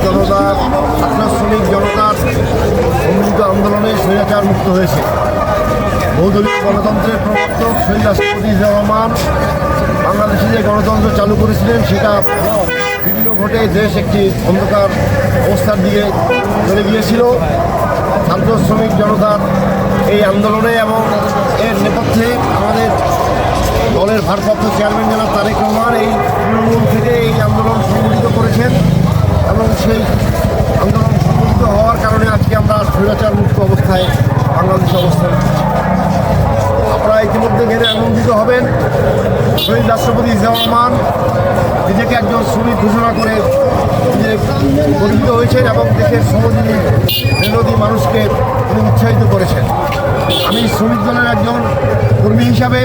জনতা, ছাত্র শ্রমিক জনতার সম্মিলিত আন্দোলনে স্বৈরাচার মুক্ত হয়েছে। বহুদলীয় গণতন্ত্রের প্রবর্তক শহীদ রাষ্ট্রপতি জিয়াউর রহমান বাংলাদেশে যে গণতন্ত্র চালু করেছিলেন, সেটা বিভিন্ন ঘটে দেশ একটি অন্ধকার অবস্থার দিকে চলে গিয়েছিল। ছাত্র শ্রমিক জনতার এই আন্দোলনে এবং এর নেপথ্যে আমাদের দলের ভারপ্রাপ্ত চেয়ারম্যান জনাব তারেক রহমান এই তৃণমূল থেকে এই আন্দোলন সংগঠিত করেছেন এবং সেই আন্দোলন সংগঠিত হওয়ার কারণে আজকে আমরা স্বৈরাচার মুক্ত অবস্থায় বাংলাদেশে অবস্থান করছি। আপনারা ইতিমধ্যে জেনে আনন্দিত হবেন, শহীদ রাষ্ট্রপতি জিয়াউর রহমান নিজেকে একজন শ্রমিক ঘোষণা করে নিজে গর্বিত হয়েছেন এবং দেশের শ্রমজীবী মেহনতি মানুষকে তিনি উৎসাহিত করেছেন। আমি শ্রমিক দলের একজন কর্মী হিসাবে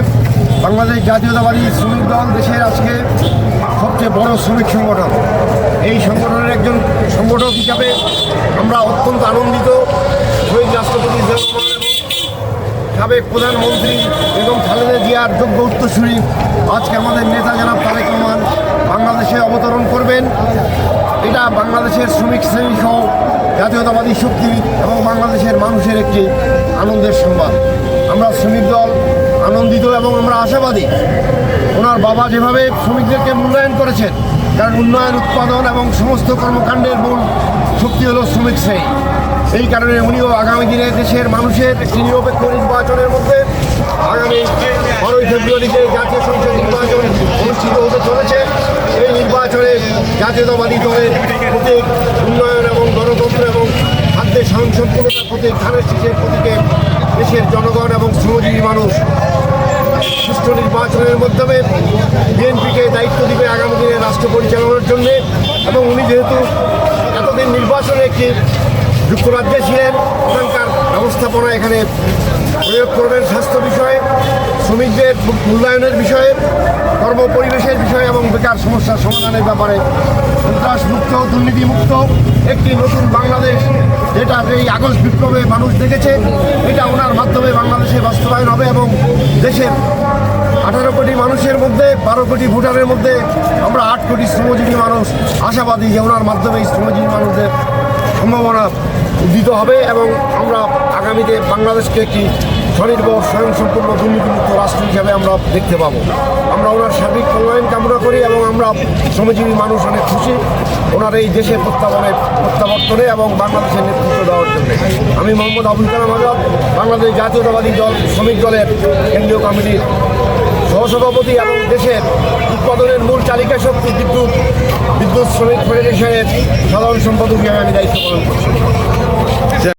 বাংলাদেশ জাতীয়তাবাদী শ্রমিক দল দেশের আজকে সবচেয়ে বড় শ্রমিক সংগঠন। এই সংগঠনের একজন সংগঠক হিসাবে আমরা অত্যন্ত আনন্দিত। শহীদ রাষ্ট্রপতি জিয়াউর রহমান এবং সাবেক প্রধানমন্ত্রী বেগম খালেদা জিয়ার যোগ্য উত্তরসূরি আজকে আমাদের নেতা জনাব তারেক রহমান বাংলাদেশে অবতরণ করবেন। এটা বাংলাদেশের শ্রমিক শ্রেণী সহ জাতীয়তাবাদী শক্তি এবং বাংলাদেশের মানুষের একটি আনন্দের সংবাদ। আমরা শ্রমিক দল আনন্দিত এবং আমরা আশাবাদী। ওনার বাবা যেভাবে শ্রমিকদেরকে মূল্যায়ন করেছেন, কারণ উন্নয়ন, উৎপাদন এবং সমস্ত কর্মকাণ্ডের মূল শক্তি হলো শ্রমিক শ্রেণী। এই কারণে উনিও আগামী দিনে দেশের মানুষের একটি নিরপেক্ষ নির্বাচনের মধ্যে আগামী 12ই ফেব্রুয়ারিতে জাতীয় সংসদ নির্বাচন অনুষ্ঠিত হতে চলেছে। এই নির্বাচনে জাতীয়তাবাদী দলের প্রতীক উন্নয়ন এবং গণতন্ত্র এবং খাদ্যের স্বয়ংসম্পূর্ণতার প্রতীক ধানের শীষের প্রতীকে দেশের জনগণ এবং শ্রমজীবী মানুষ সুষ্ঠু নির্বাচনের মাধ্যমে বিএনপিকে দায়িত্ব দিবে আগামী দিনে রাষ্ট্র পরিচালনার জন্যে। এবং উনি যেহেতু এতদিন নির্বাচনে একটি যুক্তরাজ্যে ছিলেন, ওখানকার ব্যবস্থাপনা এখানে প্রয়োগ করবেন স্বাস্থ্য বিষয়ে, শ্রমিকদের মূল্যায়নের বিষয়ে, কর্ম পরিবেশের বিষয়ে এবং বেকার সমস্যার সমাধানের ব্যাপারে সন্ত্রাসমুক্ত, দুর্নীতিমুক্ত একটি নতুন বাংলাদেশ, যেটা এই আগস্ট বিপ্লবে মানুষ দেখেছে, এটা ওনার মাধ্যমে বাংলাদেশে বাস্তবায়ন হবে। এবং দেশের 18 কোটি মানুষের মধ্যে 12 কোটি ভোটারের মধ্যে আমরা 8 কোটি শ্রমজীবী মানুষ আশাবাদী যে ওনার মাধ্যমে এই শ্রমজীবী মানুষদের সম্ভাবনা উদ্দিত হবে এবং আমরা আগামীতে বাংলাদেশকে একটি স্বনির্ভর, স্বয়ংসম্পূর্ণ, দুর্নীতিমুক্ত রাষ্ট্র হিসাবে আমরা দেখতে পাবো। আমরা ওনার সার্বিক কল্যাণ কামনা করি এবং আমরা শ্রমজীবী মানুষ অনেক খুশি ওনার এই দেশে প্রত্যাবর্তনে এবং বাংলাদেশের নেতৃত্ব দেওয়ার জন্য। আমি মোহাম্মদ আবুল কালাম আজাদ, বাংলাদেশ জাতীয়তাবাদী দল শ্রমিক দলের কেন্দ্রীয় কমিটির সহসভাপতি এবং দেশের উৎপাদনের মূল চালিকা শক্তি বিদ্যুৎ শ্রমিক ফেডারেশনের সাধারণ সম্পাদক হিসেবে আমি দায়িত্ব পালন করছি।